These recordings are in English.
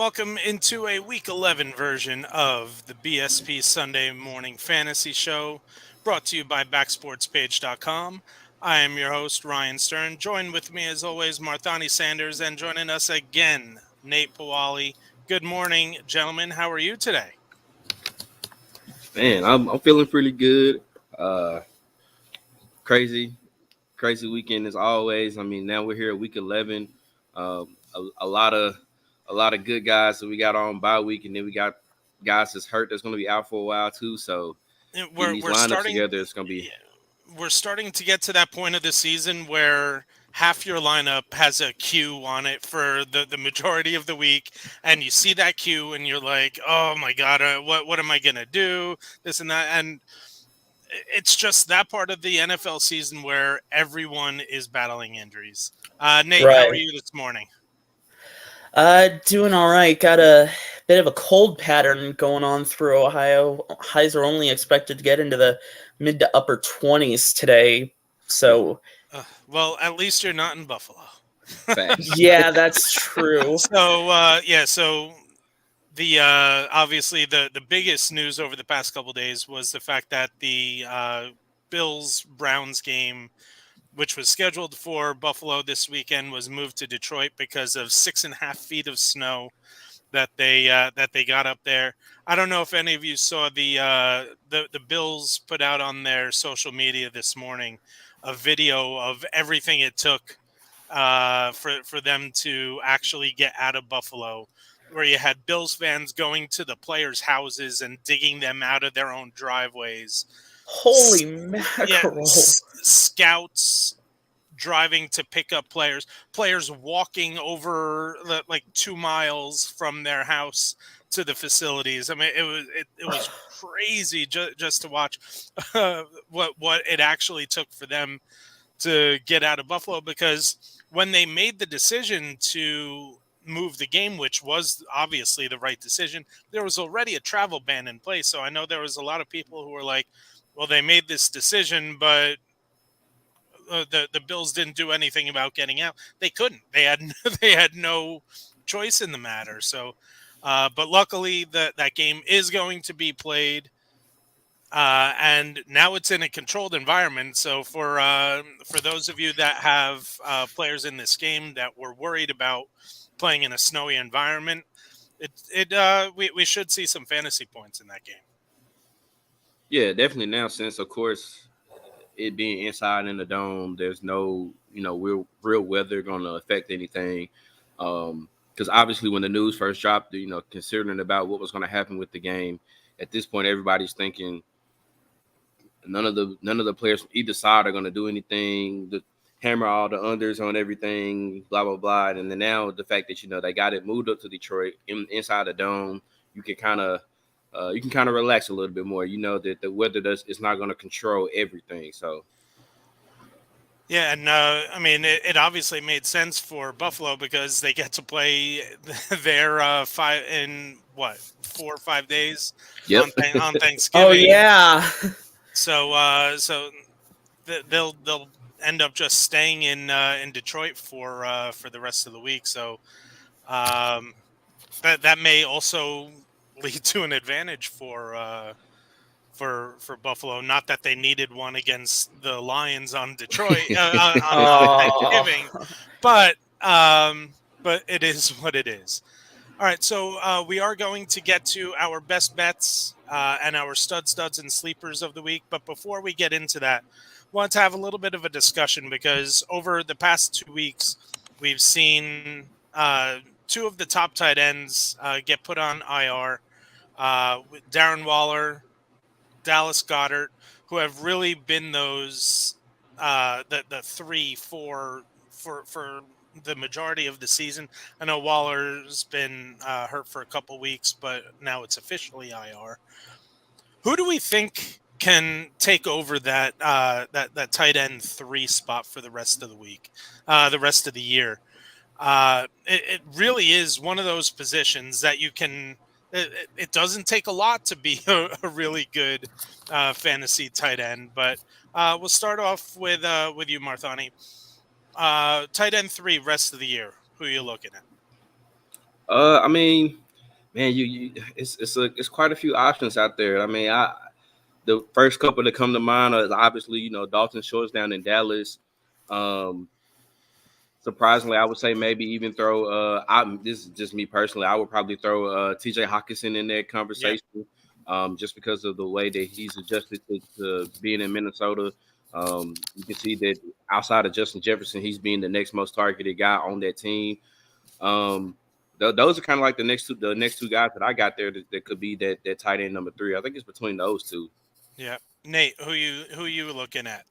welcome into a Week 11 version of the BSP Sunday Morning Fantasy Show, brought to you by BackSportsPage.com. I am your host, Ryan Stern. Joined with me, as always, Marthani Sanders, and joining us again, Nate Pawali. Good morning, gentlemen. How are you today? Man, I'm feeling pretty good. Uh, crazy weekend as always. I mean, now we're here at week 11. A lot of good guys that we got on bye week, and then we got guys that's hurt that's going to be out for a while too. So getting these We're lineups starting. together is going to be We're starting to get to that point of the season where half your lineup has a Q on it for the majority of the week, and you see that Q and you're like, oh my god, what am I gonna do, this and that. And it's just that part of the NFL season where everyone is battling injuries. Nate, how are Right. you this morning? Doing all right. Got a bit of a cold pattern going on through Ohio. Highs are only expected to get into the mid to upper 20s today. So, Well, at least you're not in Buffalo. facts. yeah, that's true. So the obviously the biggest news over the past couple of days was the fact that the Bills Browns game, which was scheduled for Buffalo this weekend, was moved to Detroit because of 6.5 feet of snow that they got up there. I don't know if any of you saw the Bills put out on their social media this morning a video of everything it took for them to actually get out of Buffalo, where you had Bills fans going to the players' houses and digging them out of their own driveways. Holy Yeah, mackerel. scouts driving to pick up players walking over like 2 miles from their house to the facilities. I mean, it was crazy just to watch what it actually took for them to get out of Buffalo, because when they made the decision to move the game, which was obviously the right decision, there was already a travel ban in place. So I know there was a lot of people who were like, well, they made this decision, but the Bills didn't do anything about getting out. They couldn't. They had they had no choice in the matter. So, but luckily that game is going to be played. And now it's in a controlled environment. So for those of you that have players in this game that were worried about playing in a snowy environment, we should see some fantasy points in that game. Yeah, definitely now since of course it being inside in the dome, there's no real weather going to affect anything. Because obviously when the news first dropped, considering about what was going to happen with the game, at this point everybody's thinking none of the players from either side are going to do anything. The hammer all the unders on everything, blah blah blah. And then now the fact that they got it moved up to Detroit inside the dome, you can kind of relax a little bit more. You know that the weather is not going to control everything. So Yeah, and I mean, it obviously made sense for Buffalo because they get to play their 4 or 5 days yep, on Oh, Thanksgiving. yeah. So they'll end up just staying in Detroit for the rest of the week. So um, that may also lead to an advantage for Buffalo. Not that they needed one against the Lions on Detroit on Thanksgiving, Oh. but it is what it is. All right, so we are going to get to our best bets and our studs and sleepers of the week. But before we get into that, I want to have a little bit of a discussion, because over the past 2 weeks, we've seen two of the top tight ends get put on IR. Darren Waller, Dallas Goedert, who have really been those the 3-4 for the majority of the season. I know Waller's been hurt for a couple weeks, but now it's officially IR. Who do we think can take over that tight end 3 spot for the rest of the week, the rest of the year? It really is one of those positions that you can. It doesn't take a lot to be a really good fantasy tight end, but we'll start off with you, Marthani. Tight end 3 rest of the year. Who are you looking at? I mean, man, it's quite a few options out there. I mean, the first couple that come to mind is obviously Dalton Schultz down in Dallas. Um, Surprisingly, I would say maybe even throw. This is just me personally. I would probably throw T.J. Hawkinson in that Yeah. conversation, just because of the way that he's adjusted to being in Minnesota. You can see that outside of Justin Jefferson, he's being the next most targeted guy on that team. Um, those are kind of like the next two guys that I got there that could be that tight end number three. I think it's between those two. Yeah. Nate, who you looking at?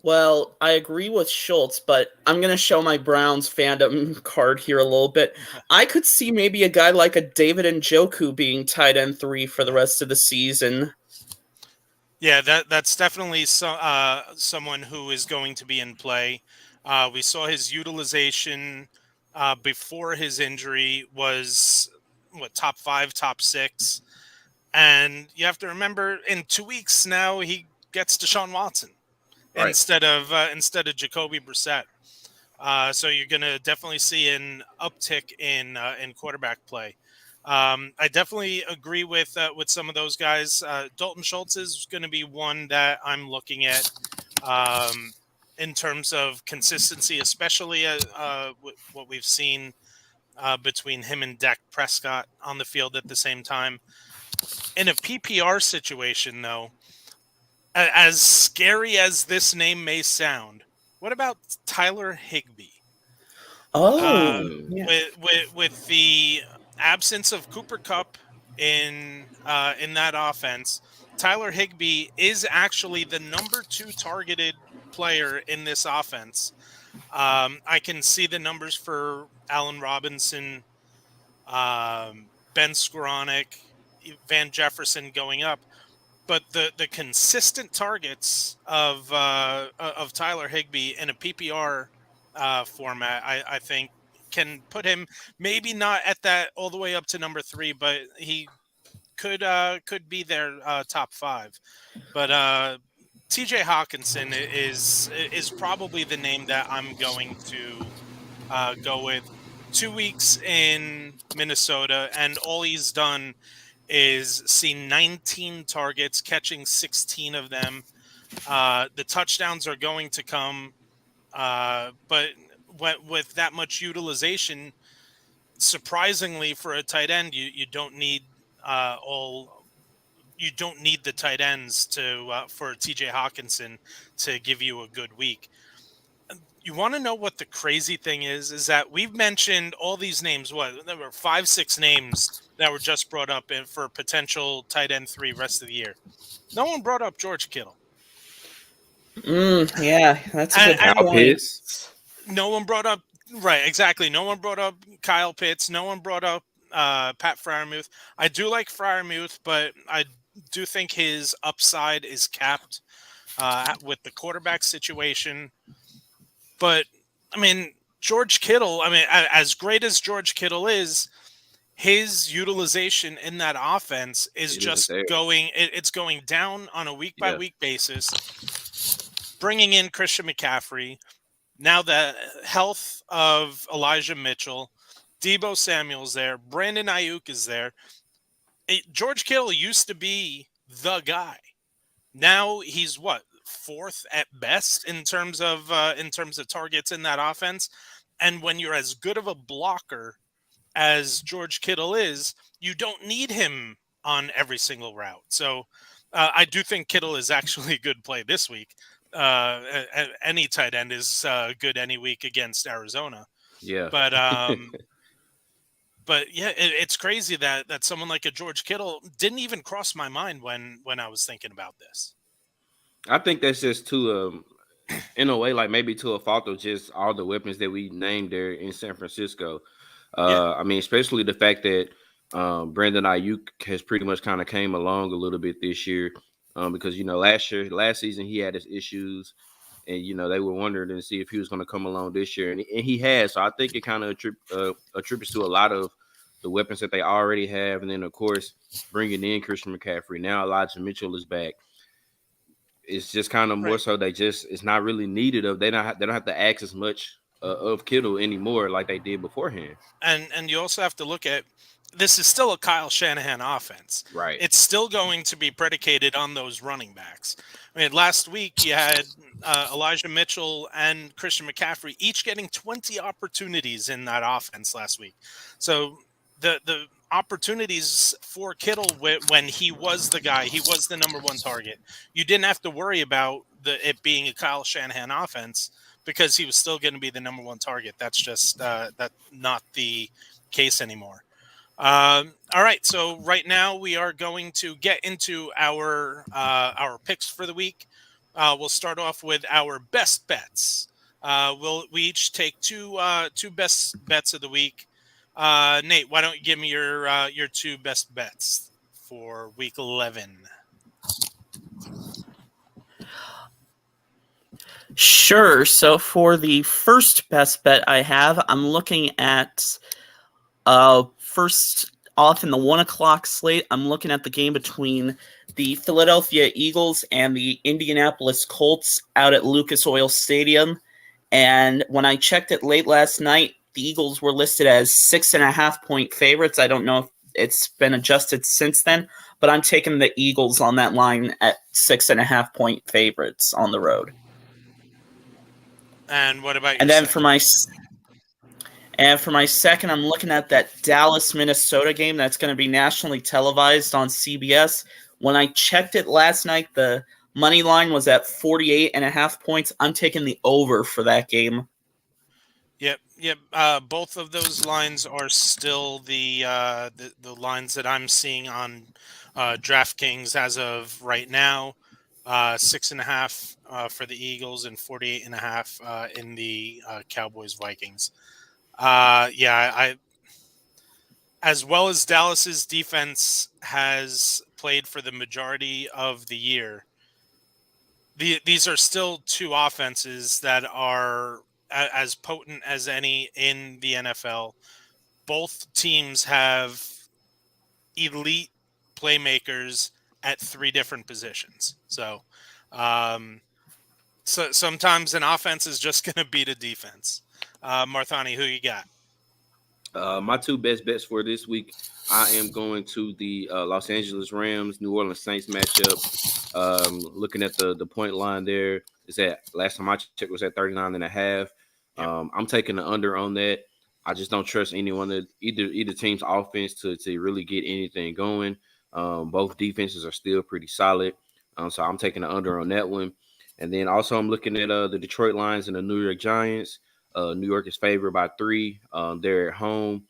Well, I agree with Schultz, but I'm going to show my Browns fandom card here a little bit. I could see maybe a guy like a David Njoku being tight end 3 for the rest of the season. Yeah, that's definitely someone who is going to be in play. We saw his utilization before his injury was top 5, top 6, and you have to remember in 2 weeks now he gets Deshaun Watson Right. instead of Jacoby Brissett. So you're going to definitely see an uptick in quarterback play. I definitely agree with some of those guys. Dalton Schultz is going to be one that I'm looking at in terms of consistency, especially what we've seen between him and Dak Prescott on the field at the same time. In a PPR situation, though, as scary as this name may sound, what about Tyler Higbee? Oh, yeah. With the absence of Cooper Kupp in that offense, Tyler Higbee is actually the number 2 targeted player in this offense. I can see the numbers for Allen Robinson, Ben Skoranek, Van Jefferson going up, but the consistent targets of Tyler Higbee in a PPR format, I think, can put him maybe not at that all the way up to number 3, but he could be their top 5. But T.J. Hawkinson is probably the name that I'm going to go with. 2 weeks in Minnesota, and all he's done is seen 19 targets, catching 16 of them. The touchdowns are going to come, but with that much utilization, surprisingly for a tight end, you don't need all. You don't need the tight ends for T.J. Hawkinson to give you a good week. You want to know what the crazy thing is? Is that we've mentioned all these names. What, there were 5, 6 names that were just brought up for potential tight end 3 rest of the year. No one brought up George Kittle. Yeah, that's a good And Kyle point. Pitts. no one brought up, right, exactly. No one brought up Kyle Pitts. No one brought up Pat Freiermuth. I do like Freiermuth, but I do think his upside is capped with the quarterback situation. But, I mean, George Kittle, as great as George Kittle is, his utilization in that offense is It isn't just there. it's going down on a week by Yeah. week basis. Bringing in Christian McCaffrey, now the health of Elijah Mitchell, Debo Samuel's there, Brandon Ayuk is there. George Kittle used to be the guy. Now he's what, 4th at best in terms of targets in that offense. And when you're as good of a blocker as George Kittle is, you don't need him on every single route. So I do think Kittle is actually a good play this week. Any tight end is good any week against Arizona. Yeah. But but yeah, it's crazy that someone like a George Kittle didn't even cross my mind when I was thinking about this. I think that's just too in a way, like maybe to a fault of just all the weapons that we named there in San Francisco. Yeah, I mean, especially the fact that Brandon Ayuk has pretty much kind of came along a little bit this year, because last season he had his issues, and they were wondering to see if he was going to come along this year, and he has. So I think it kind of attributes to a lot of the weapons that they already have, and then of course bringing in Christian McCaffrey. Now Elijah Mitchell is back. It's just kind of more right. so it's not really needed of they don't have to ask as much of Kittle anymore like they did beforehand. And you also have to look at, this is still a Kyle Shanahan offense. Right. It's still going to be predicated on those running backs. I mean, last week you had Elijah Mitchell and Christian McCaffrey each getting 20 opportunities in that offense last week. So the opportunities for Kittle when he was the guy, he was the number one target. You didn't have to worry about it being a Kyle Shanahan offense because he was still going to be the number one target. That's just that not the case anymore. All right, so right now we are going to get into our picks for the week. We'll start off with our best bets. We each take two best bets of the week. Nate, why don't you give me your two best bets for week 11? Sure. So for the first best bet I have, I'm looking at first off in the 1 o'clock slate. I'm looking at the game between the Philadelphia Eagles and the Indianapolis Colts out at Lucas Oil Stadium. And when I checked it late last night, the Eagles were listed as 6.5-point favorites. I don't know if it's been adjusted since then, but I'm taking the Eagles on that line at 6.5-point favorites on the road. And what about your And then second? for my second, I'm looking at that Dallas Minnesota game that's going to be nationally televised on CBS. When I checked it last night, the money line was at 48.5 points. I'm taking the over for that game. Yep. Both of those lines are still the lines that I'm seeing on DraftKings as of right now. 6.5 for the Eagles and 48.5 in the Cowboys Vikings. I as well as Dallas's defense has played for the majority of the year. These are still two offenses that are as potent as any in the NFL. Both teams have elite playmakers at three different positions. So sometimes an offense is just going to beat a defense. Marthani, who you got? My two best bets for this week, I am going to the Los Angeles Rams New Orleans Saints matchup. Looking at the point line there, is at last time I checked was at 39.5. Yep. I'm taking the under on that. I just don't trust anyone that either team's offense to really get anything going. Both defenses are still pretty solid, so I'm taking the under on that one. And then also I'm looking at the Detroit Lions and the New York Giants. New York is favored by 3. They're at home.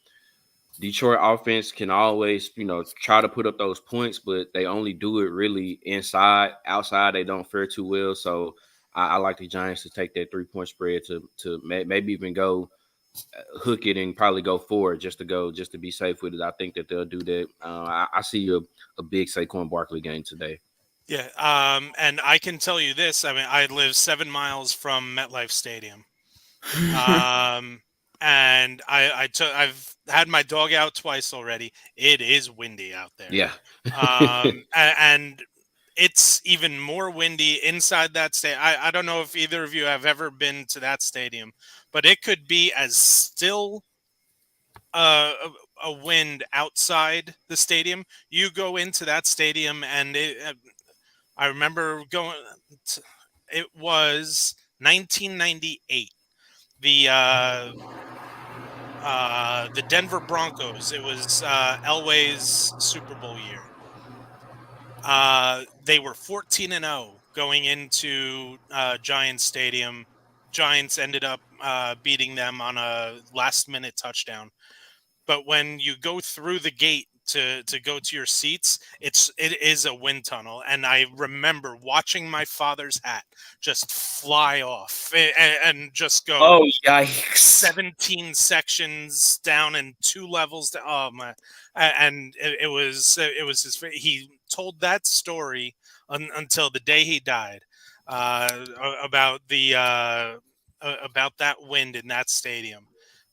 Detroit offense can always, try to put up those points, but they only do it really inside. Outside, they don't fare too well. So I like the Giants to take that 3-point spread to maybe even go hook it and probably go forward just to be safe with it. I think that they'll do that. I see a big Saquon Barkley game today. Yeah. And I can tell you this. I mean, I live 7 miles from MetLife Stadium. And I've had my dog out twice already. It is windy out there. Yeah. And it's even more windy inside that stadium. I don't know if either of you have ever been to that stadium, but it could be as still a wind outside the stadium. You go into that stadium, and I remember going. It was 1998. The Denver Broncos. It was Elway's Super Bowl year. They were 14-0 going into Giants Stadium. Giants ended up beating them on a last-minute touchdown. But when you go through the gate to go to your seats, it is a wind tunnel. And I remember watching my father's hat just fly off and just go. Oh, yikes. 17 sections down and 2 levels. Oh my! And it was he told that story until the day he died about about that wind in that stadium.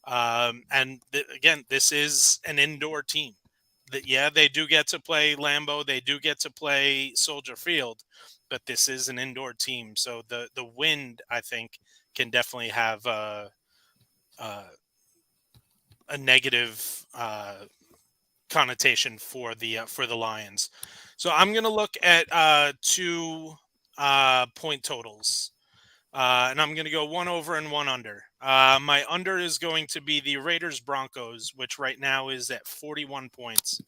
And again, this is an indoor team. Yeah, they do get to play Lambeau. They do get to play Soldier Field, but this is an indoor team. So the wind, I think, can definitely have a negative connotation for the Lions. So I'm going to look at 2 point totals. And I'm going to go 1 over and 1 under. My under is going to be the Raiders Broncos, which right now is at 41 points.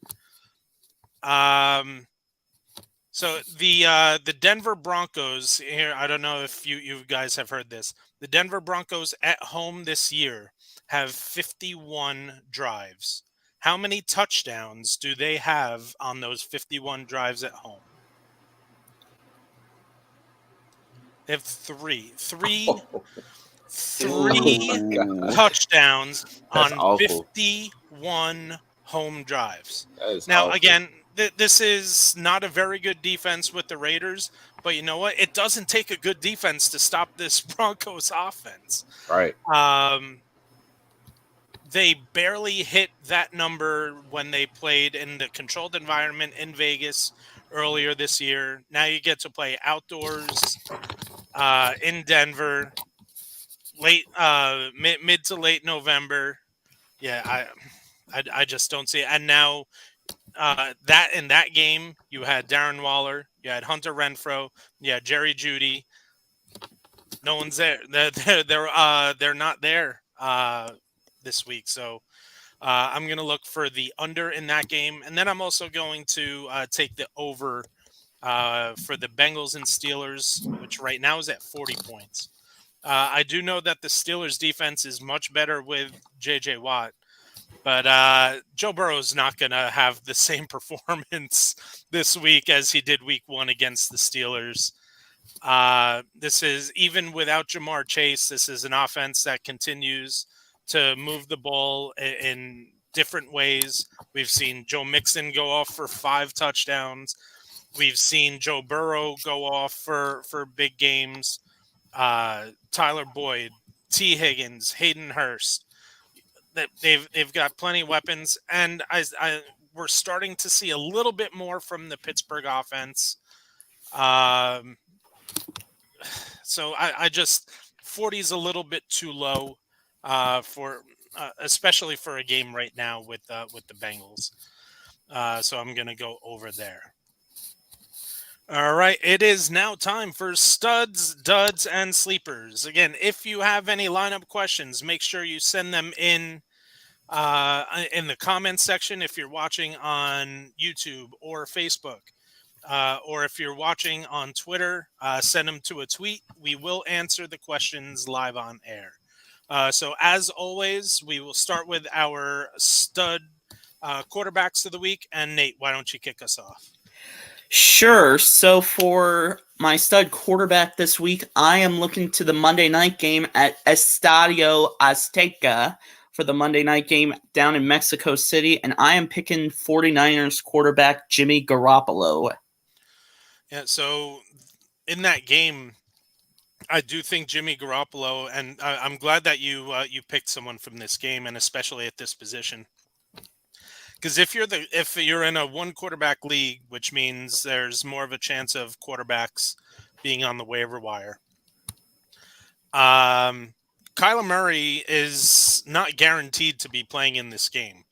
So the Denver Broncos here, I don't know if you guys have heard this. The Denver Broncos at home this year have 51 drives. How many touchdowns do they have on those 51 drives at home? They have 3. Three touchdowns That's on awful. 51 home drives. That is Now, awful. again, this is not a very good defense with the Raiders, but you know what? It doesn't take a good defense to stop this Broncos offense. Right. They barely hit that number when they played in the controlled environment in Vegas earlier this year. Now you get to play outdoors in Denver. Late, mid to late November. Yeah, I just don't see it. And now, that in that game, you had Darren Waller, you had Hunter Renfrow, you had Jerry Jeudy. No one's there. They're not there this week. So I'm gonna look for the under in that game, and then I'm also going to take the over for the Bengals and Steelers, which right now is at 40 points. I do know that the Steelers defense is much better with J.J. Watt, but Joe Burrow is not going to have the same performance this week as he did week 1 against the Steelers. This is, even without Jamar Chase, this is an offense that continues to move the ball in different ways. We've seen Joe Mixon go off for 5 touchdowns. We've seen Joe Burrow go off for big games. Tyler Boyd, T. Higgins, Hayden Hurst. That they've got plenty of weapons, and we're starting to see a little bit more from the Pittsburgh offense. So I just 40 is a little bit too low for especially for a game right now with the Bengals. So I'm going to go over there. All right, it is now time for studs, duds, and sleepers. Again, if you have any lineup questions, make sure you send them in the comments section if you're watching on YouTube or Facebook. Or if you're watching on Twitter, send them to a tweet. We will answer the questions live on air. So as always, we will start with our stud quarterbacks of the week. And Nate, why don't you kick us off? Sure. So for my stud quarterback this week, I am looking to the Monday night game at Estadio Azteca for the Monday night game down in Mexico City, and I am picking 49ers quarterback Jimmy Garoppolo. Yeah, so in that game, I do think Jimmy Garoppolo, and I'm glad that you picked someone from this game, and especially at this position. Because if you're in a 1 quarterback league, which means there's more of a chance of quarterbacks being on the waiver wire. Kyler Murray is not guaranteed to be playing in this game,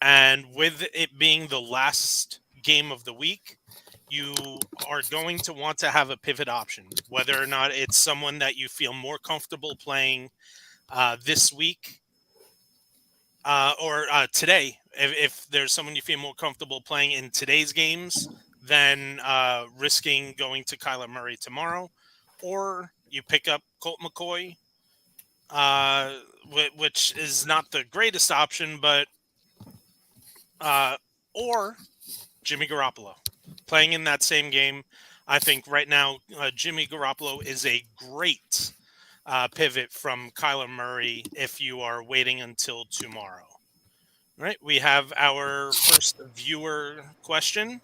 and with it being the last game of the week, you are going to want to have a pivot option, whether or not it's someone that you feel more comfortable playing this week or today. If there's someone you feel more comfortable playing in today's games than risking going to Kyler Murray tomorrow, or you pick up Colt McCoy, which is not the greatest option, but or Jimmy Garoppolo playing in that same game. I think right now Jimmy Garoppolo is a great pivot from Kyler Murray if you are waiting until tomorrow. All right, we have our first viewer question.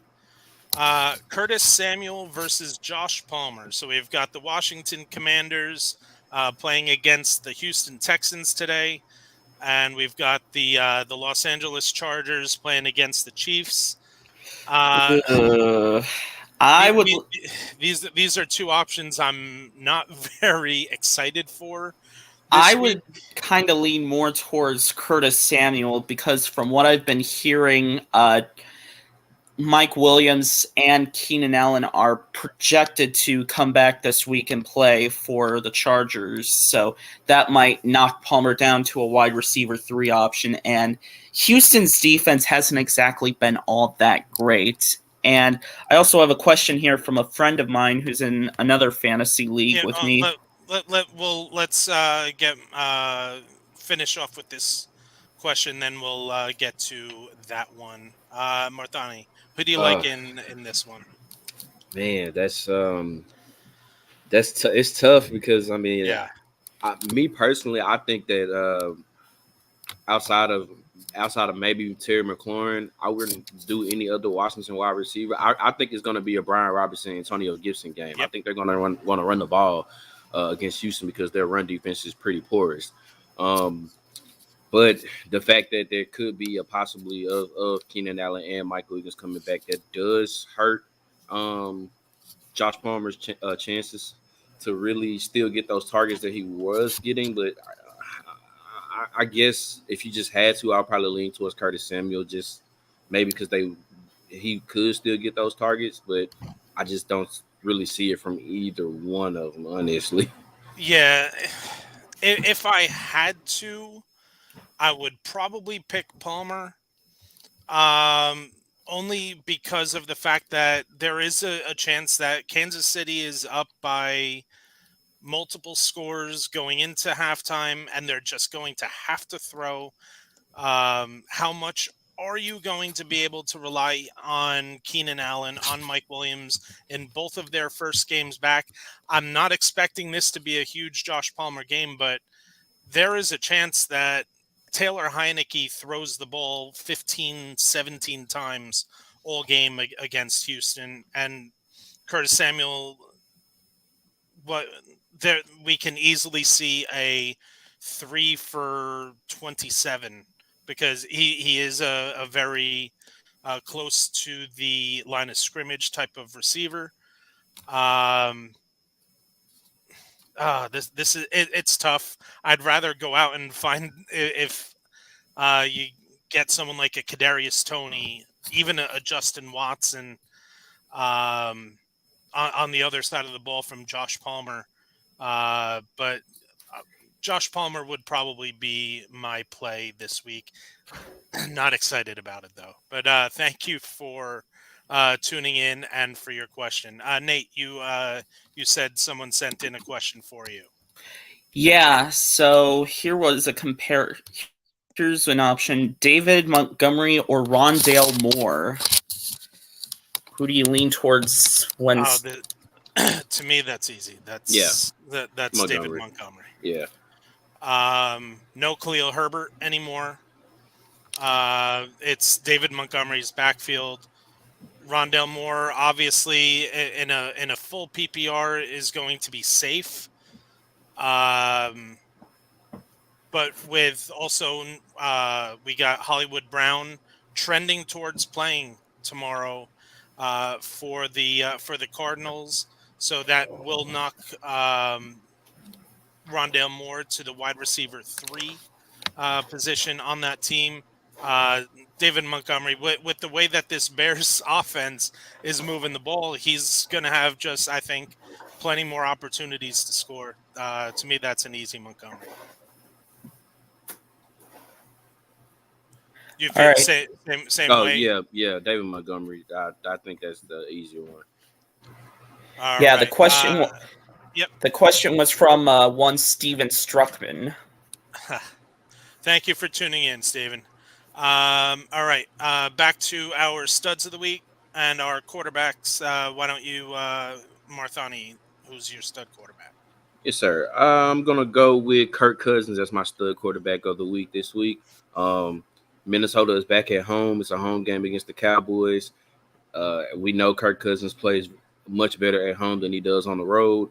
Curtis Samuel versus Josh Palmer. So we've got the Washington Commanders playing against the Houston Texans today, and we've got the Los Angeles Chargers playing against the Chiefs. These are 2 options I'm not very excited for. I would kind of lean more towards Curtis Samuel because from what I've been hearing, Mike Williams and Keenan Allen are projected to come back this week and play for the Chargers. So that might knock Palmer down to a wide receiver 3 option. And Houston's defense hasn't exactly been all that great. And I also have a question here from a friend of mine who's in another fantasy league with me. Let's finish off with this question, then we'll get to that one. Marthani, who do you like in this one? Man, it's tough because I mean, me personally, I think that outside of maybe Terry McLaurin, I wouldn't do any other Washington wide receiver. I think it's going to be a Brian Robinson, Antonio Gibson game. Yep. I think they're going to want to run the ball against Houston because their run defense is pretty porous. But the fact that there could be a possibility of Keenan Allen and Mike Williams coming back, that does hurt Josh Palmer's chances to really still get those targets that he was getting. But I guess if you just had to, I'll probably lean towards Curtis Samuel, just maybe because he could still get those targets, but I just don't really see it from either one of them, honestly. Yeah, if I had to, I would probably pick Palmer, only because of the fact that there is a chance that Kansas City is up by multiple scores going into halftime, and they're just going to have to throw. How much are you going to be able to rely on Keenan Allen, on Mike Williams in both of their first games back? I'm not expecting this to be a huge Josh Palmer game, but there is a chance that Taylor Heineke throws the ball 15, 17 times all game against Houston, and Curtis Samuel, we can easily see a 3 for 27 because he is a very close to the line of scrimmage type of receiver. This is it's tough. I'd rather go out and find if you get someone like a Kadarius Toney, even a Justin Watson, on the other side of the ball from Josh Palmer. But Josh Palmer would probably be my play this week. Not excited about it though. But thank you for tuning in and for your question. Nate, you said someone sent in a question for you. Yeah, so here was a compare. Here's an option: David Montgomery or Rondale Moore. Who do you lean towards when? To me, that's easy. That's Montgomery. David Montgomery. Yeah. No Khalil Herbert anymore. It's David Montgomery's backfield. Rondale Moore, obviously, in a full PPR, is going to be safe. But with also, we got Hollywood Brown trending towards playing tomorrow for the Cardinals, so that will knock Rondale Moore to the wide receiver 3 position on that team. David Montgomery, with the way that this Bears offense is moving the ball, he's going to have just, I think, plenty more opportunities to score. To me, that's an easy Montgomery. You feel right. same way? Oh, yeah, David Montgomery. I think that's the easier one. Right. The question the question was from one Steven Struckman. Thank you for tuning in, Steven. All right, back to our studs of the week and our quarterbacks. Why don't you, Marthani, who's your stud quarterback? Yes, sir. I'm going to go with Kirk Cousins as my stud quarterback of the week this week. Minnesota is back at home. It's a home game against the Cowboys. We know Kirk Cousins plays much better at home than he does on the road.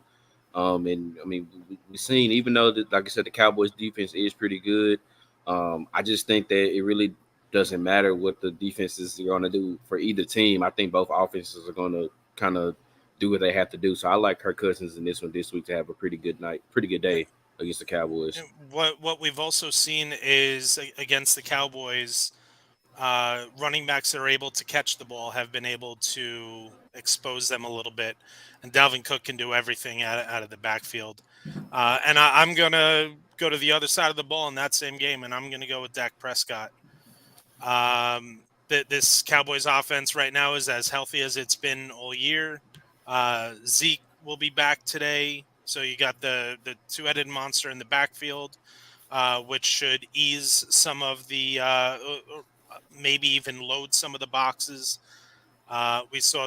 And, I mean, we've seen, even though, like I said, the Cowboys' defense is pretty good, I just think that it really doesn't matter what the defenses are going to do for either team. I think both offenses are going to kind of do what they have to do. So I like Kirk Cousins in this one this week to have a pretty good day against the Cowboys. What we've also seen is against the Cowboys, running backs that are able to catch the ball have been able to expose them a little bit, and Dalvin Cook can do everything out of the backfield. And I'm gonna go to the other side of the ball in that same game, and I'm gonna go with Dak Prescott. This Cowboys offense right now is as healthy as it's been all year. Zeke will be back today, so you got the two-headed monster in the backfield, which should ease some of the maybe even load some of the boxes. We saw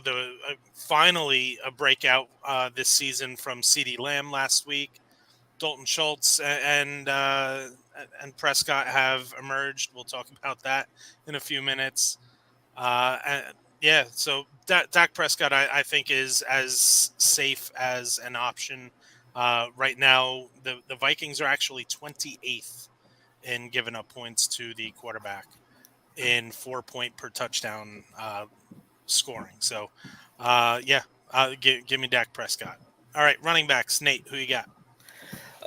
finally a breakout this season from CeeDee Lamb last week. Dalton Schultz and Prescott have emerged. We'll talk about that in a few minutes. And yeah, so Dak Prescott, I think, is as safe as an option. Right now, the Vikings are actually 28th in giving up points to the quarterback in 4-point per touchdown scoring. So, give me Dak Prescott. All right, running backs. Nate, who you got?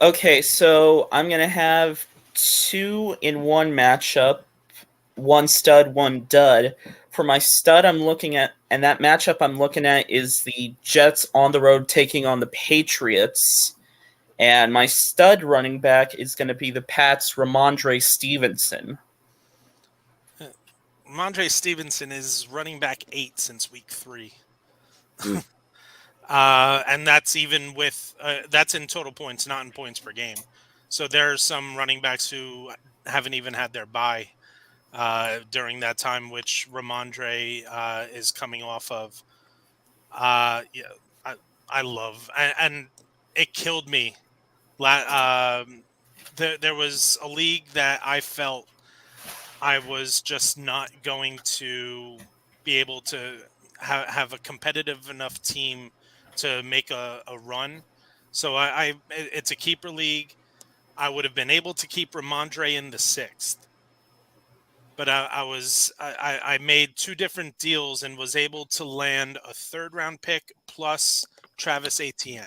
Okay, so I'm going to have 2-in-1 matchup, one stud, one dud. For my stud, I'm looking at, and that matchup I'm looking at is the Jets on the road taking on the Patriots. And my stud running back is going to be the Pats' Ramondre Stevenson. Ramondre Stevenson is running back 8 since week 3. Mm. And that's even with that's in total points, not in points per game. So there are some running backs who haven't even had their bye during that time, which Ramondre is coming off of. Yeah, I love, and it killed me. There was a league that I felt I was just not going to be able to have a competitive enough team to make a run. So it's a keeper league. I would have been able to keep Ramondre in the 6th, but I made 2 different deals and was able to land a 3rd-round pick plus Travis Etienne.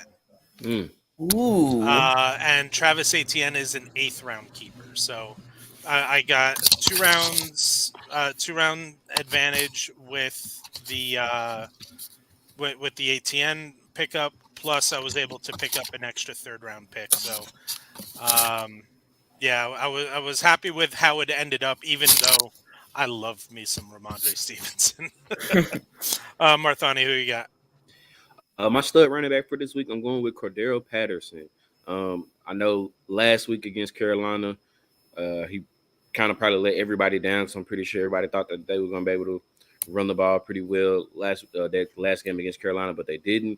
Mm. Ooh. And Travis Etienne is an 8th-round keeper. So I got 2-round advantage with the ATN pickup. Plus, I was able to pick up an extra 3rd-round pick. So, yeah, I was happy with how it ended up, even though I love me some Ramondre Stevenson. Marthani, who you got? My stud running back for this week, I'm going with Cordero Patterson. I know last week against Carolina, he kind of probably let everybody down. So I'm pretty sure everybody thought that they were going to be able to run the ball pretty well that last game against Carolina, but they didn't.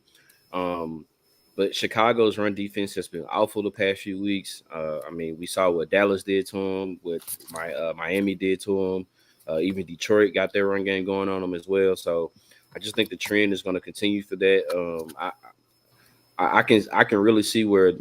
But Chicago's run defense has been awful the past few weeks. I mean, we saw what Dallas did to him, what Miami did to him. Even Detroit got their run game going on them as well. So I just think the trend is going to continue for that. I can really see where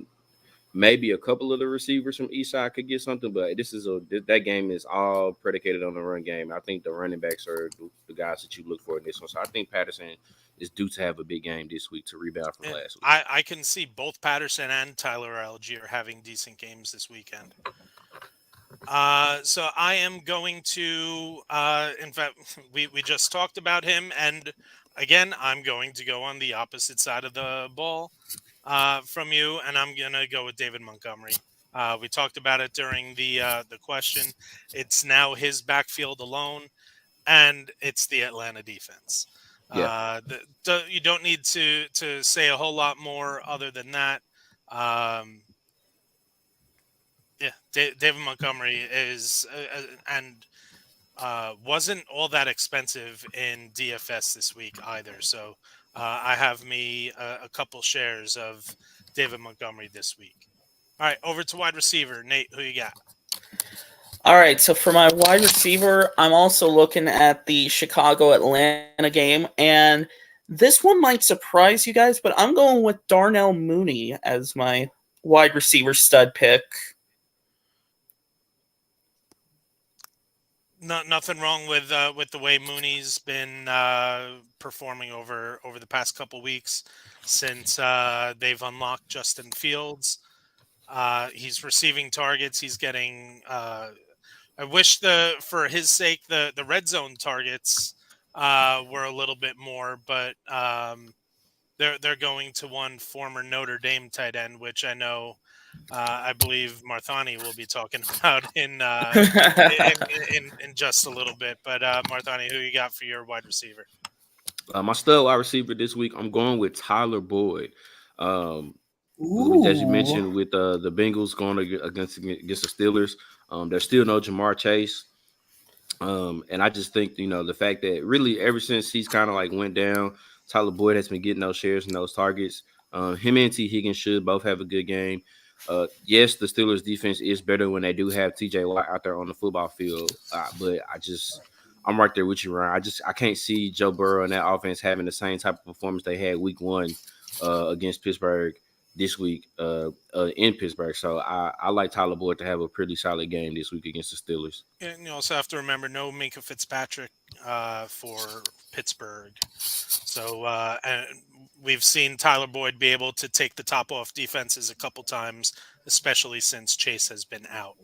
maybe a couple of the receivers from East Side could get something, but that game is all predicated on the run game. I think the running backs are the guys that you look for in this one. So I think Patterson is due to have a big game this week to rebound from last week. I can see both Patterson and Tyler Algier having decent games this weekend. So I am going to, in fact, we just talked about him, and again, I'm going to go on the opposite side of the ball from you, and I'm going to go with David Montgomery. We talked about it during the question. It's now his backfield alone, and it's the Atlanta defense. Yeah. You don't need to say a whole lot more other than that. Yeah, David Montgomery is and wasn't all that expensive in DFS this week either. So I have me a couple shares of David Montgomery this week. All right, over to wide receiver. Nate, who you got? All right, so for my wide receiver, I'm also looking at the Chicago-Atlanta game, and this one might surprise you guys, but I'm going with Darnell Mooney as my wide receiver stud pick. Nothing wrong with the way Mooney's been performing over the past couple weeks since they've unlocked Justin Fields. He's receiving targets. He's getting. I wish for his sake the red zone targets were a little bit more, but they're going to one former Notre Dame tight end, which I know. I believe Marthani will be talking about in just a little bit. But Marthani, who you got for your wide receiver? My stud wide receiver this week, I'm going with Tyler Boyd. As you Ooh. mentioned, with the Bengals going against the Steelers, there's still no Jamar Chase. And I just think, the fact that really ever since he's kind of like went down, Tyler Boyd has been getting those shares and those targets. Him and T. Higgins should both have a good game. Yes, the Steelers defense is better when they do have TJ Watt out there on the football field. But I'm right there with you, Ryan. I can't see Joe Burrow and that offense having the same type of performance they had week 1 against Pittsburgh this week in Pittsburgh. So I like Tyler Boyd to have a pretty solid game this week against the Steelers. And you also have to remember no Minka Fitzpatrick for Pittsburgh. So and we've seen Tyler Boyd be able to take the top off defenses a couple times, especially since Chase has been out.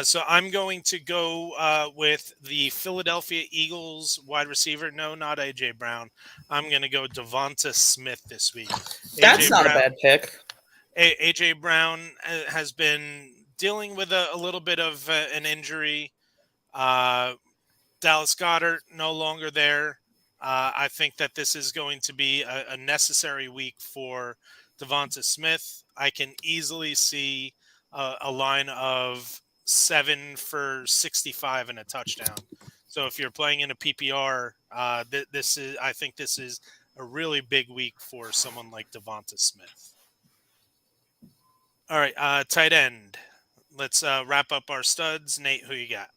So I'm going to go with the Philadelphia Eagles wide receiver. No, not A.J. Brown. I'm going to go Devonta Smith this week. That's not a bad pick. A.J. Brown has been dealing with a little bit of an injury. Dallas Goedert no longer there. I think that this is going to be a necessary week for Devonta Smith. I can easily see a line of 7 for 65 and a touchdown. So if you're playing in a PPR, I think this is a really big week for someone like Devonta Smith. All right, tight end. Let's wrap up our studs. Nate, who you got?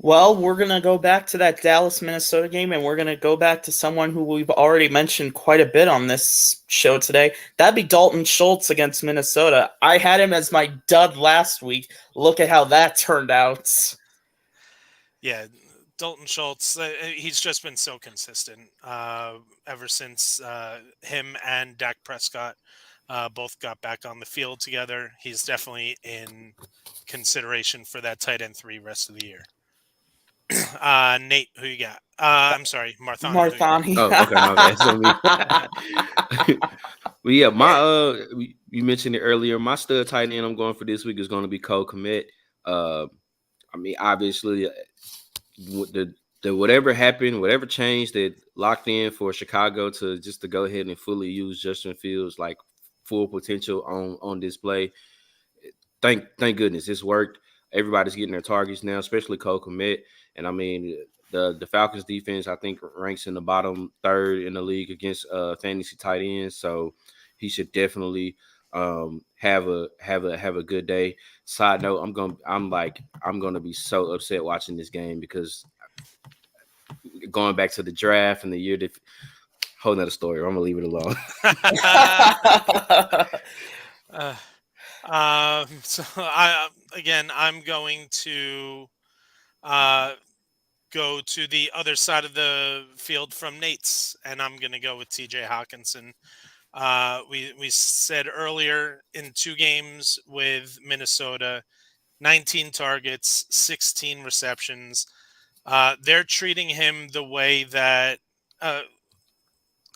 Well, we're going to go back to that Dallas-Minnesota game, and we're going to go back to someone who we've already mentioned quite a bit on this show today. That'd be Dalton Schultz against Minnesota. I had him as my dud last week. Look at how that turned out. Yeah, Dalton Schultz, he's just been so consistent ever since him and Dak Prescott both got back on the field together. He's definitely in consideration for that tight end 3 rest of the year. Nate, who you got? I'm sorry, Marthani. Oh, okay, my bad. So me. Well, yeah, you mentioned it earlier. My stud tight end I'm going for this week is going to be Cole Kmet. Obviously, the whatever happened, whatever changed that locked in for Chicago to go ahead and fully use Justin Fields like full potential on display. Thank goodness it's worked. Everybody's getting their targets now, especially Cole Kmet. And I mean, the Falcons defense, I think, ranks in the bottom 3rd in the league against fantasy tight ends. So he should definitely have a good day. Side note, I'm gonna be so upset watching this game because going back to the draft and the year that whole nother story. I'm gonna leave it alone. So I'm going to go to the other side of the field from Nate's, and I'm going to go with TJ Hawkinson. We said earlier in 2 games with Minnesota, 19 targets, 16 receptions. They're treating him the way that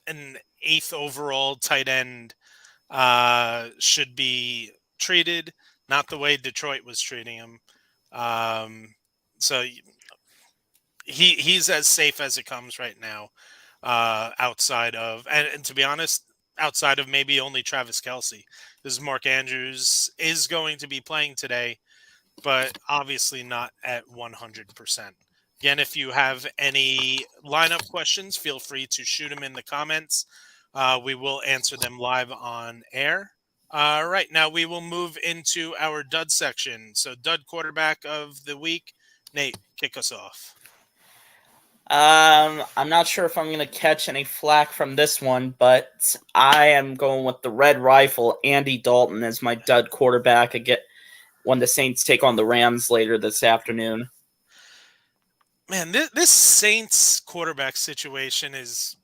an 8th overall tight end should be treated, not the way Detroit was treating him. So he's as safe as it comes right now, outside of, and to be honest, outside of maybe only Travis Kelce. This is Mark Andrews is going to be playing today, but obviously not at 100%. Again, if you have any lineup questions, feel free to shoot them in the comments. We will answer them live on air. All right, now we will move into our dud section. So, dud quarterback of the week. Nate, kick us off. I'm not sure if I'm going to catch any flack from this one, but I am going with the Red Rifle, Andy Dalton, as my dud quarterback when the Saints take on the Rams later this afternoon. Man, this Saints quarterback situation is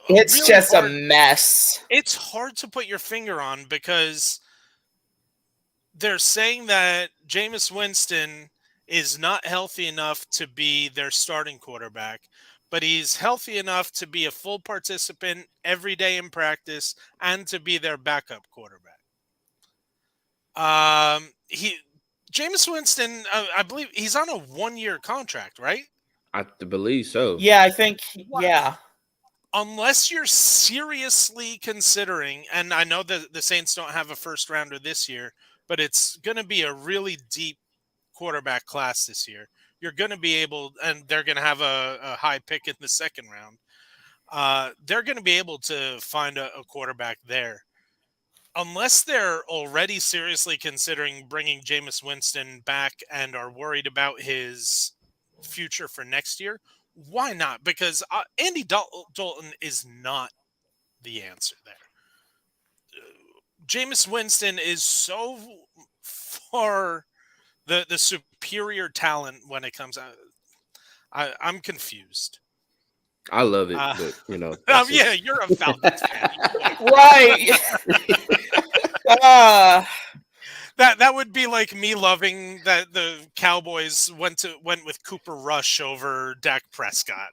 It's really just a hard. mess. It's hard to put your finger on because they're saying that Jameis Winston is not healthy enough to be their starting quarterback, but he's healthy enough to be a full participant every day in practice and to be their backup quarterback. He Jameis Winston, I believe he's on a 1-year contract, right? I believe so. Yeah, I think. What? Yeah. Unless you're seriously considering, and I know that the Saints don't have a first rounder this year, but it's going to be a really deep quarterback class this year. You're going to be able, and they're going to have a high pick in the second round. They're going to be able to find a quarterback there. Unless they're already seriously considering bringing Jameis Winston back and are worried about his future for next year, why not? Because Andy Dalton is not the answer there. Jameis Winston is so far the superior talent when it comes out. I'm confused. I love it, but that's Yeah, just you're a Falcons fan. Right. uh, That would be like me loving that the Cowboys went with Cooper Rush over Dak Prescott.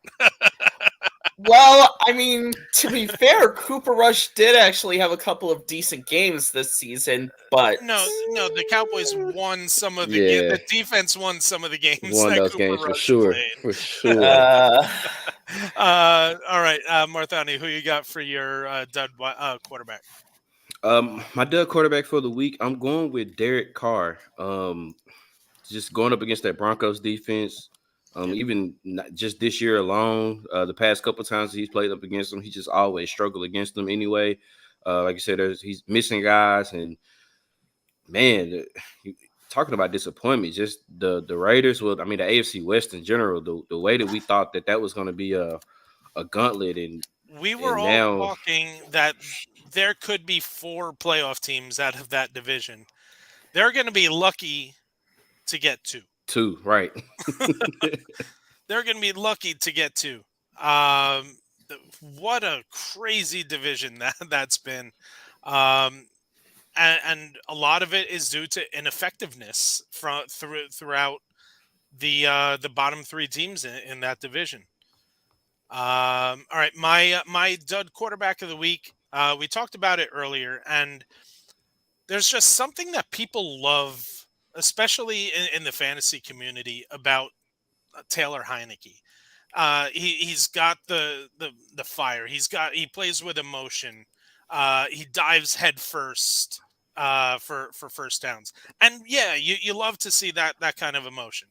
well, I mean, to be fair, Cooper Rush did actually have a couple of decent games this season, but No, the Cowboys won some of the games. yeah, The defense won some of the games won that those Cooper games for Rush sure, played. for sure. All right, Marthani, who you got for your dud quarterback? My dud quarterback for the week, I'm going with Derek Carr. Just going up against that Broncos defense. Even not just this year alone, the past couple times he's played up against them, he just always struggled against them anyway. Like I said, he's missing guys, and man, talking about disappointment, just the Raiders. Well, I mean the AFC West in general, the way that we thought that was going to be a gauntlet, We were and all now talking that there could be 4 playoff teams out of that division. They're going to be lucky to get 2. two, right? They're going to be lucky to get 2. What a crazy division that's been. And a lot of it is due to ineffectiveness throughout the bottom 3 teams in that division. All right, my dud quarterback of the week. We talked about it earlier, and there's just something that people love, especially in the fantasy community, about Taylor Heineke. He's got the fire. He plays with emotion. He dives head first for first downs, and yeah, you love to see that kind of emotion.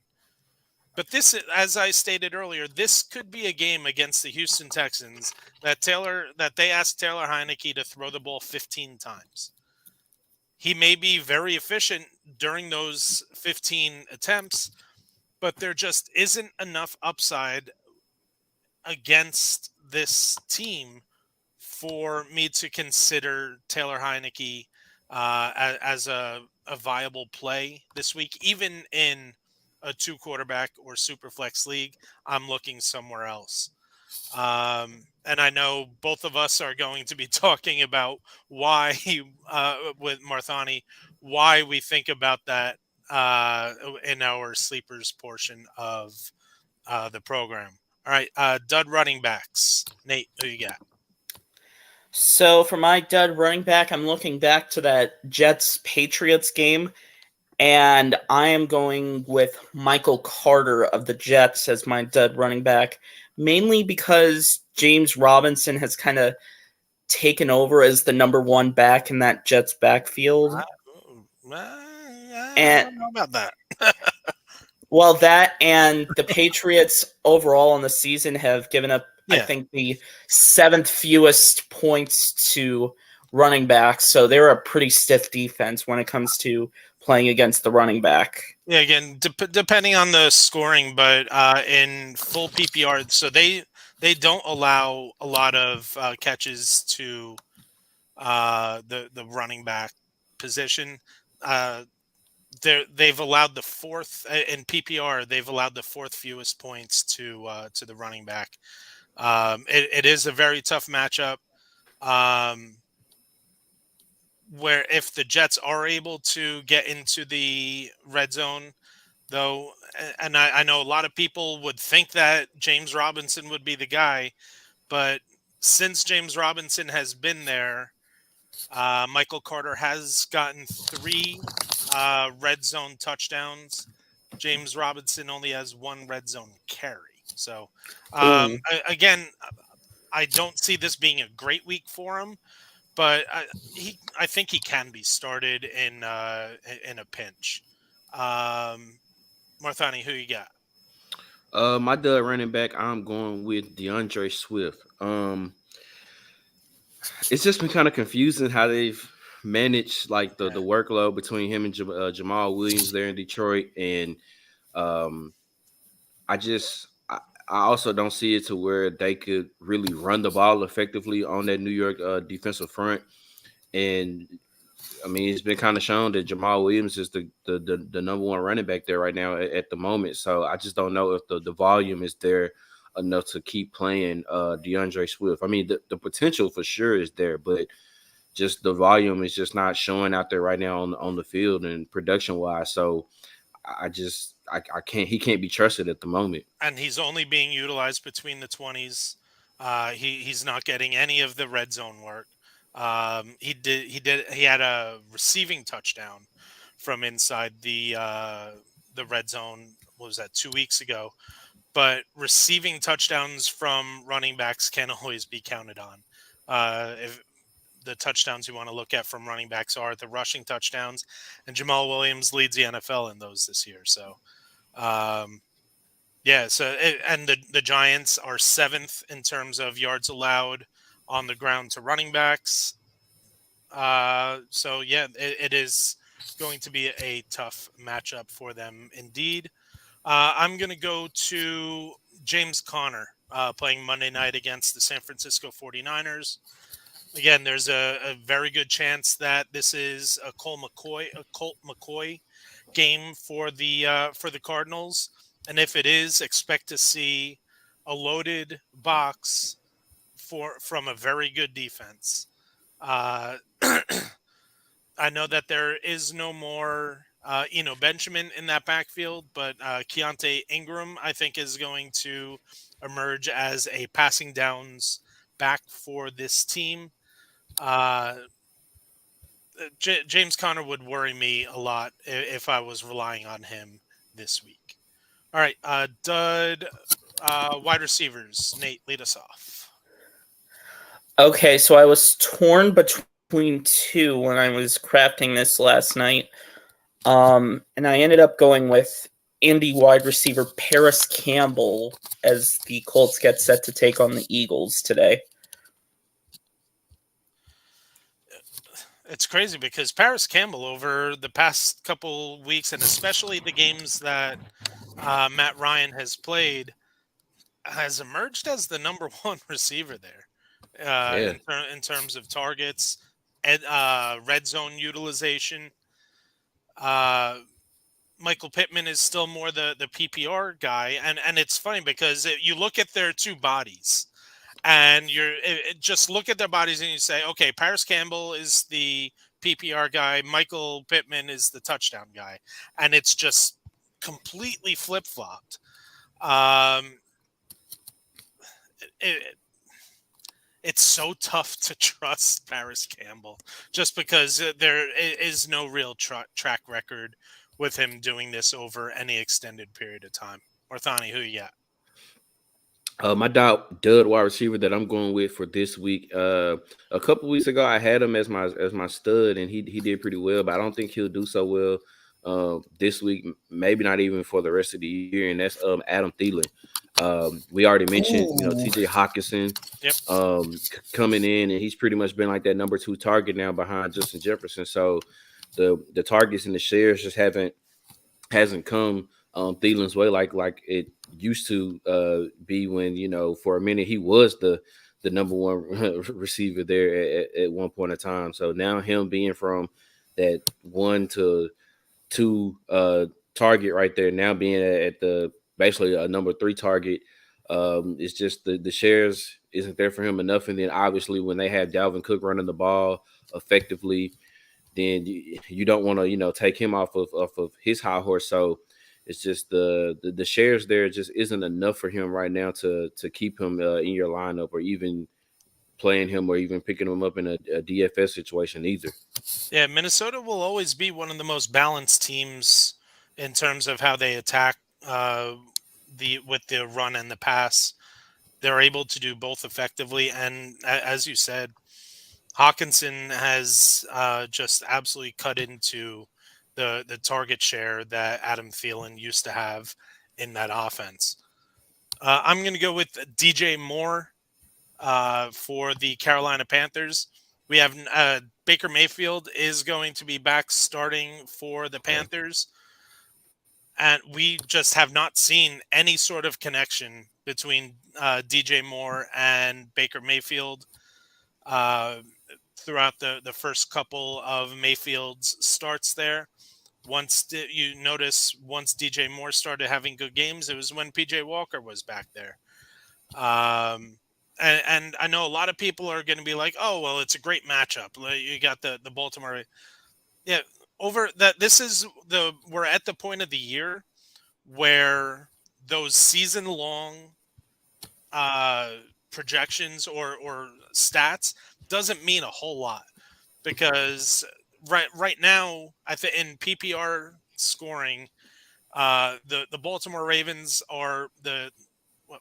But this, as I stated earlier, this could be a game against the Houston Texans that they asked Taylor Heineke to throw the ball 15 times. He may be very efficient during those 15 attempts, but there just isn't enough upside against this team for me to consider Taylor Heineke as a viable play this week, even in a 2 quarterback or super flex league. I'm looking somewhere else. And I know both of us are going to be talking about why, with Marthani, why we think about that in our sleepers portion of the program. All right, dud running backs. Nate, who you got? so for my dud running back, I'm looking back to that Jets-Patriots game, and I am going with Michael Carter of the Jets as my dud running back, mainly because James Robinson has kind of taken over as the number 1 back in that Jets backfield. I don't know about that. Well, that and the Patriots overall in the season have given up, I think, the 7th fewest points to running backs. So they're a pretty stiff defense when it comes to playing against the running back. Yeah, again, depending on the scoring, but in full PPR, so they don't allow a lot of catches to the running back position. They've allowed the 4th in PPR. They've allowed the 4th fewest points to the running back. It is a very tough matchup. Um, where if the Jets are able to get into the red zone, though, and I know a lot of people would think that James Robinson would be the guy, but since James Robinson has been there, Michael Carter has gotten 3 red zone touchdowns. James Robinson only has 1 red zone carry. So, Ooh. again, I don't see this being a great week for him, but I think he can be started in a pinch. Marthani, who you got? My dud running back, I'm going with DeAndre Swift. It's just been kind of confusing how they've managed like the workload between him and Jamal Williams there in Detroit, and um, I just I also don't see it to where they could really run the ball effectively on that New York defensive front. And I mean, it's been kind of shown that Jamal Williams is the number one running back there right now at the moment. So I just don't know if the volume is there enough to keep playing DeAndre Swift. I mean, the potential for sure is there, but just the volume is just not showing out there right now on the field and production wise. So I can't he can't be trusted at the moment. And he's only being utilized between the 20s. He's not getting any of the red zone work. He had a receiving touchdown from inside the red zone. What was that, 2 weeks ago? But receiving touchdowns from running backs can always be counted on. If the touchdowns you want to look at from running backs are the rushing touchdowns, and Jamal Williams leads the NFL in those this year. So, um, yeah. And the Giants are 7th in terms of yards allowed on the ground to running backs. So yeah, it is going to be a tough matchup for them indeed. I'm going to go to James Conner playing Monday night against the San Francisco 49ers. Again, there's a very good chance that this is a Colt McCoy game for the Cardinals, and if it is, expect to see a loaded box from a very good defense. Uh, I know that there is no more Benjamin in that backfield, but Keontae Ingram, I think, is going to emerge as a passing downs back for this team. Uh, James Conner would worry me a lot if I was relying on him this week. All right, Dud, wide receivers. Nate, lead us off. Okay, so I was torn between 2 when I was crafting this last night. And I ended up going with Indy wide receiver Paris Campbell as the Colts get set to take on the Eagles today. It's crazy because Paris Campbell over the past couple weeks, and especially the games that Matt Ryan has played, has emerged as the number 1 receiver there Yeah. in terms of targets and red zone utilization. Michael Pittman is still more the PPR guy, and it's funny because you look at their 2 bodies, and just look at their bodies and you say, okay, Paris Campbell is the PPR guy, Michael Pittman is the touchdown guy, and it's just completely flip flopped. It's so tough to trust Paris Campbell just because there is no real track record with him doing this over any extended period of time. Orthani, who you got? My dud wide receiver that I'm going with for this week. A couple weeks ago, I had him as my stud, and he did pretty well. But I don't think he'll do so well this week. Maybe not even for the rest of the year. And that's Adam Thielen. We already mentioned, T.J. Hawkinson Yep. Coming in, and he's pretty much been like that number 2 target now behind Justin Jefferson. So the targets and the shares just hasn't come Thielen's way like it used to be when, for a minute he was the number 1 receiver there at one point in time. So now him being from that 1 to 2 target right there, now being at the basically a number 3 target It's just the shares isn't there for him enough. And then obviously when they have Dalvin Cook running the ball effectively, then you don't want to take him off of his high horse. So it's just the shares there just isn't enough for him right now to keep him in your lineup, or even playing him, or even picking him up in a DFS situation either. Yeah, Minnesota will always be one of the most balanced teams in terms of how they attack with the run and the pass. They're able to do both effectively, and as you said, Hawkinson has just absolutely cut into the target share that Adam Thielen used to have in that offense. I'm going to go with DJ Moore for the Carolina Panthers. We have Baker Mayfield is going to be back starting for the Panthers. And we just have not seen any sort of connection between DJ Moore and Baker Mayfield throughout the first couple of Mayfield's starts there. Once DJ Moore started having good games, it was when PJ Walker was back there. And I know a lot of people are going to be like, oh, well, it's a great matchup. You got the Baltimore. Yeah, we're at the point of the year where those season-long projections or stats doesn't mean a whole lot, because right now, I think in PPR scoring, the Baltimore Ravens are the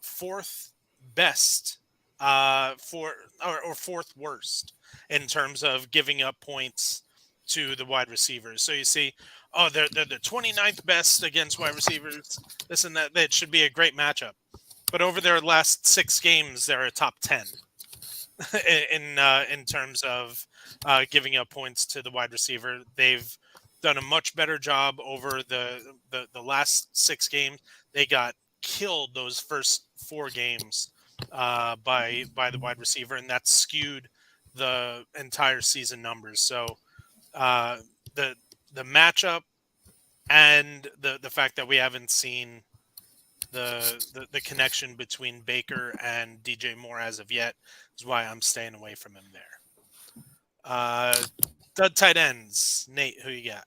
fourth best or fourth worst in terms of giving up points to the wide receivers. So you see, they're the 29th best against wide receivers. This and that. That should be a great matchup. But over their last 6 games, they're a top 10 in terms of giving up points to the wide receiver. They've done a much better job over the last 6 games. They got killed those first 4 games by the wide receiver, and that skewed the entire season numbers. So the matchup and the fact that we haven't seen the connection between Baker and DJ Moore as of yet is why I'm staying away from him there. Dud tight ends, Nate, who you got?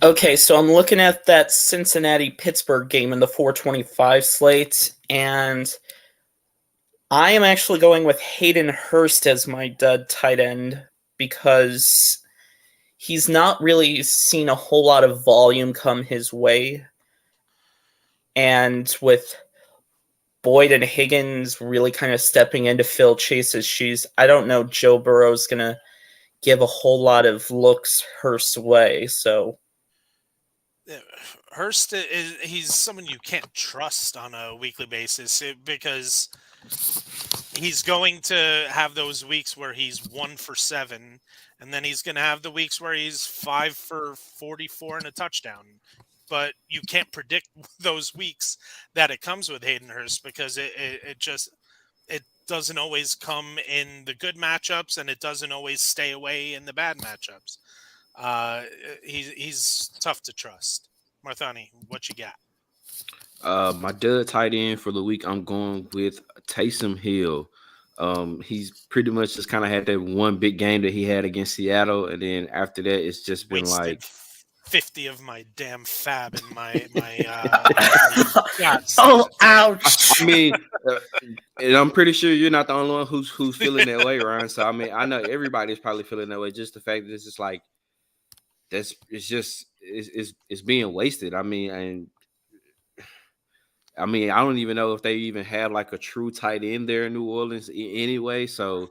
Okay, so I'm looking at that Cincinnati-Pittsburgh game in the 425 slate, and I am actually going with Hayden Hurst as my dud tight end because he's not really seen a whole lot of volume come his way. And with Boyd and Higgins really kind of stepping in to fill Chase's shoes, I don't know Joe Burrow's going to give a whole lot of looks Hurst's way, so... Hurst he's someone you can't trust on a weekly basis because he's going to have those weeks where he's 1 for 7, and then he's going to have the weeks where he's 5 for 44 and a touchdown. But you can't predict those weeks that it comes with Hayden Hurst because it doesn't always come in the good matchups, and it doesn't always stay away in the bad matchups. He's tough to trust. Marthani, what you got? My dud tight end for the week, I'm going with Taysom Hill. He's pretty much just kind of had that one big game that he had against Seattle, and then after that, it's just been Wasted like 50 of my damn fab in my oh, ouch! I mean, and I'm pretty sure you're not the only one who's feeling that way, Ryan. So I mean, I know everybody's probably feeling that way. Just the fact that it's just like it's being wasted. I mean, I don't even know if they even have like a true tight end there in New Orleans anyway. So,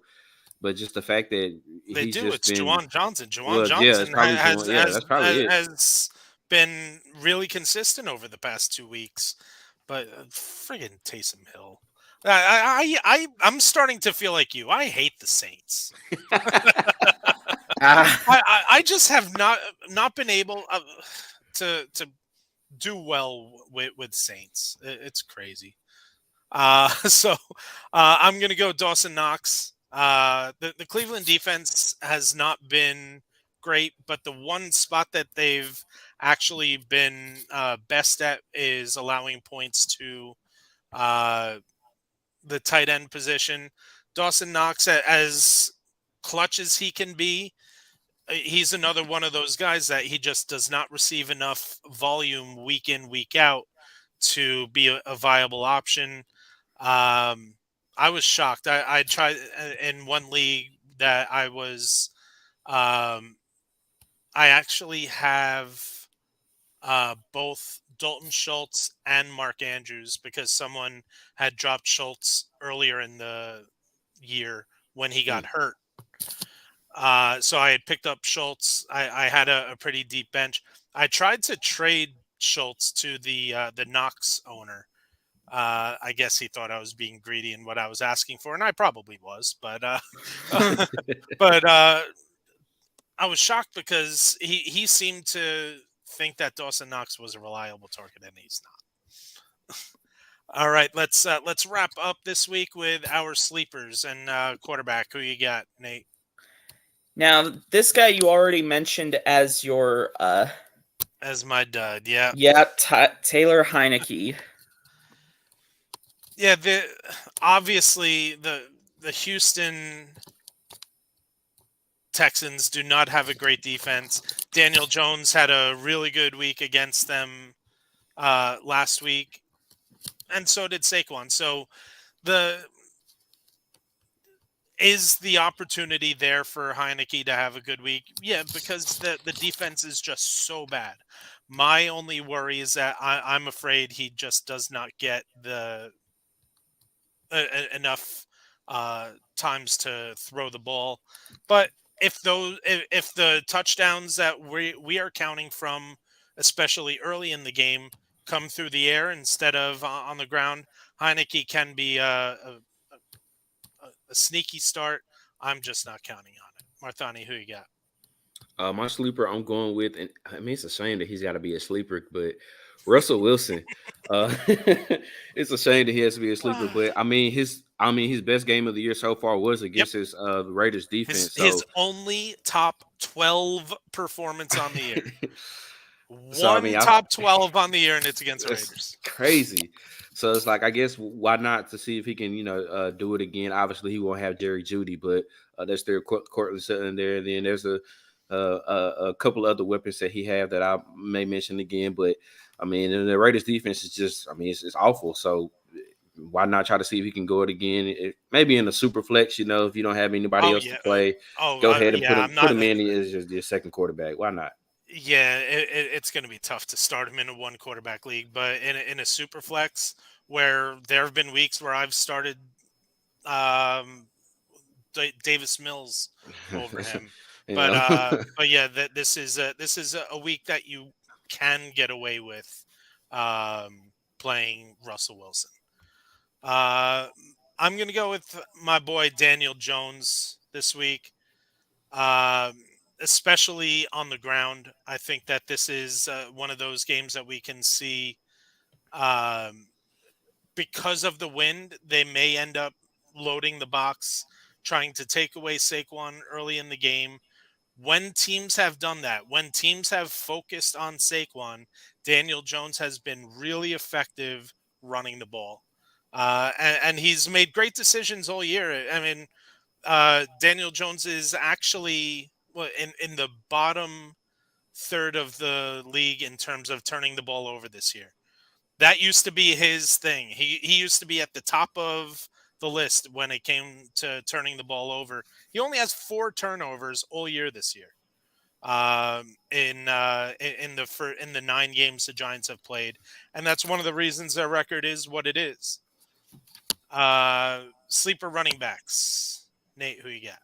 but just the fact that they he's do, just it's been, Juwan Johnson. yeah, it's probably that's probably it. Has been really consistent over the past 2 weeks, but friggin' Taysom Hill. I'm starting to feel like you. I hate the Saints. I just have not been able to do well with Saints. It's crazy. So I'm going to go Dawson Knox. The Cleveland defense has not been great, but the one spot that they've actually been best at is allowing points to the tight end position. Dawson Knox, as clutch as he can be, he's another one of those guys that he just does not receive enough volume week in, week out to be a viable option. I was shocked. I tried in one league that I was. I actually have both Dalton Schultz and Mark Andrews because someone had dropped Schultz earlier in the year when he got hurt. So I had picked up Schultz. I had a pretty deep bench. I tried to trade Schultz to the Knox owner. I guess he thought I was being greedy in what I was asking for, and I probably was. But but I was shocked because he seemed to think that Dawson Knox was a reliable target, and he's not. All right, let's wrap up this week with our sleepers and quarterback. Who you got, Nate? Now, this guy you already mentioned as your as my dud, yeah. Yeah, Taylor Heineke. Yeah, obviously the Houston Texans do not have a great defense. Daniel Jones had a really good week against them last week, and so did Saquon. So is the opportunity there for Heineke to have a good week? Yeah, because the defense is just so bad. My only worry is that I'm afraid he just does not get the enough times to throw the ball. But if the touchdowns that we are counting from, especially early in the game, come through the air instead of on the ground, Heineke can be a sneaky start. I'm just not counting on it. Marthani, who you got? My sleeper, I'm going with, and I mean, it's a shame that he's got to be a sleeper, but Russell Wilson. It's a shame that he has to be a sleeper, but I mean, his best game of the year so far was against his Raiders defense. His only top 12 performance on the year. So, top 12 on the year, and it's against the Raiders. Crazy. So it's like, I guess, why not to see if he can, do it again. Obviously, he won't have Jerry Jeudy, but there's still Cortland Sutton there. And then there's a couple other weapons that he have that I may mention again. But, I mean, the Raiders defense is just, I mean, it's awful. So why not try to see if he can go it again? Maybe in a super flex, if you don't have anybody else to play, go ahead and put him in as your second quarterback. Why not? Yeah, it's going to be tough to start him in a one quarterback league, but in a super flex where there have been weeks where I've started Davis Mills over him, but yeah, this is a week that you can get away with playing Russell Wilson. I'm going to go with my boy Daniel Jones this week. Especially on the ground. I think that this is one of those games that we can see because of the wind, they may end up loading the box, trying to take away Saquon early in the game. When teams have done that, when teams have focused on Saquon, Daniel Jones has been really effective running the ball. And he's made great decisions all year. I mean, Daniel Jones is actually in the bottom third of the league in terms of turning the ball over this year. That used to be his thing. He used to be at the top of the list when it came to turning the ball over. He only has 4 turnovers all year this year. In the 9 games the Giants have played, and that's one of the reasons their record is what it is. Sleeper running backs. Nate, who you got?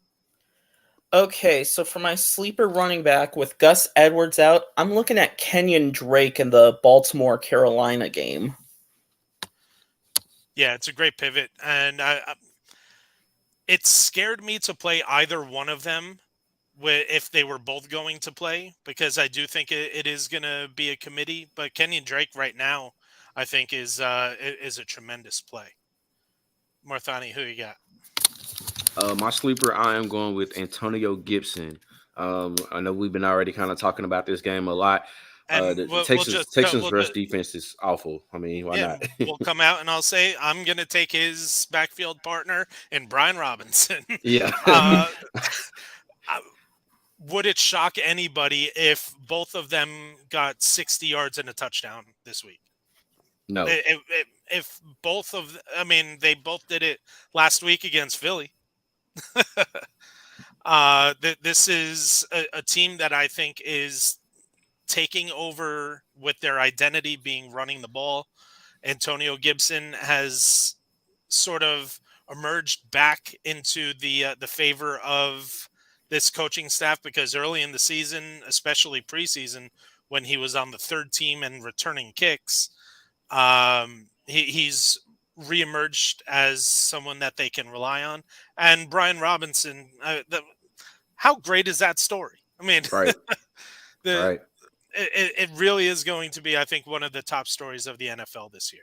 Okay, so for my sleeper running back with Gus Edwards out, I'm looking at Kenyon Drake in the Baltimore-Carolina game. Yeah, it's a great pivot, and it scared me to play either one of them if they were both going to play, because I do think it is going to be a committee. But Kenyon Drake right now, I think, is a tremendous play. Marthani, who you got? My sleeper, I am going with Antonio Gibson. I know we've been already kind of talking about this game a lot. And The we'll just Texans rush defense is awful. I mean, why not? we'll come out and I'll say I'm gonna take his backfield partner in Brian Robinson. Yeah. uh, would it shock anybody if both of them got 60 yards and a touchdown this week? No. If both of, I mean, they both did it last week against Philly. This is a team that I think is taking over with their identity being running the ball. Antonio Gibson has sort of emerged back into the favor of this coaching staff, because early in the season, especially preseason, when he was on the third team and returning kicks, he's reemerged as someone that they can rely on. And Brian Robinson, how great is that story? I mean, Right. Right. It really is going to be, I think, one of the top stories of the NFL this year.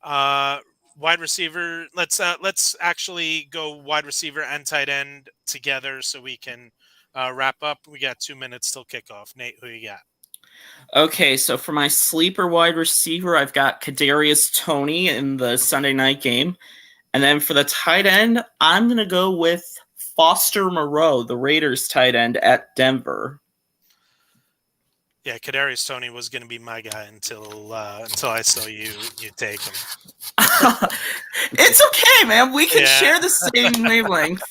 Wide receiver. Let's actually go wide receiver and tight end together so we can wrap up. We got 2 minutes till kickoff. Nate, who you got? Okay, so for my sleeper wide receiver, I've got Kadarius Toney in the Sunday night game. And then for the tight end, I'm going to go with Foster Moreau, the Raiders tight end at Denver. Yeah, Kadarius Toney was going to be my guy until I saw you take him. It's okay, man. We can share the same wavelength.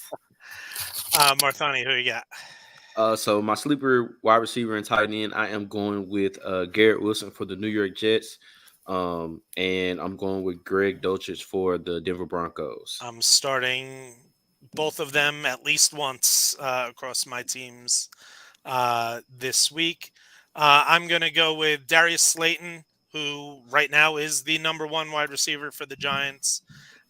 Marthani, who you got? So my sleeper wide receiver and tight end, I am going with Garrett Wilson for the New York Jets, and I'm going with Greg Dulcich for the Denver Broncos. I'm starting both of them at least once across my teams this week. I'm going to go with Darius Slayton, who right now is the number one wide receiver for the Giants.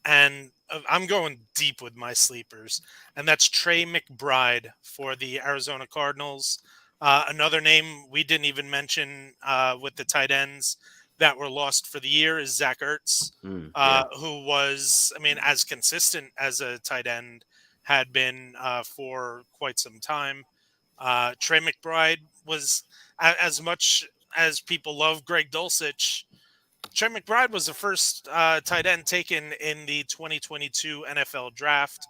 And I'm going deep with my sleepers. And that's Trey McBride for the Arizona Cardinals. Another name we didn't even mention with the tight ends that were lost for the year is Zach Ertz, who was, I mean, as consistent as a tight end had been for quite some time. Trey McBride was, as much as people love Greg Dulcich, Trey McBride was the first tight end taken in the 2022 NFL draft.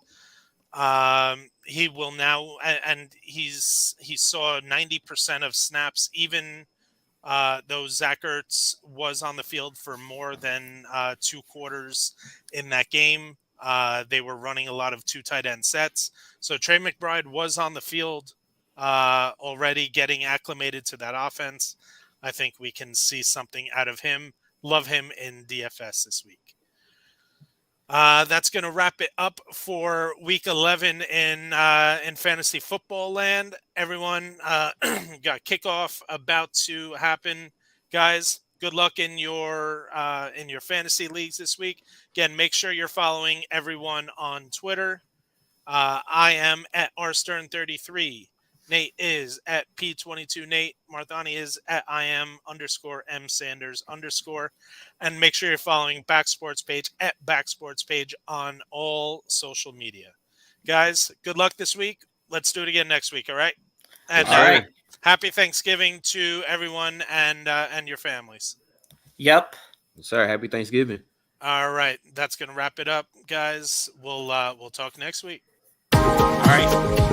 He will now, and he saw 90% of snaps, even though Zach Ertz was on the field for more than 2 quarters in that game. They were running a lot of 2 tight end sets. So Trey McBride was on the field already, getting acclimated to that offense. I think we can see something out of him. Love him in DFS this week. That's going to wrap it up for week 11 in fantasy football land. Everyone, got kickoff about to happen. Guys, good luck in your fantasy leagues this week. Again, make sure you're following everyone on Twitter. I am at rstern33. Nate is at P22Nate. Marthani is at IM_M_Sanders_. And make sure you're following Backsports Page at Backsports Page on all social media. Guys, good luck this week. Let's do it again next week, all right? And all right. Happy Thanksgiving to everyone and your families. Yep. Sorry, happy Thanksgiving. All right, that's going to wrap it up, guys. We'll talk next week. All right.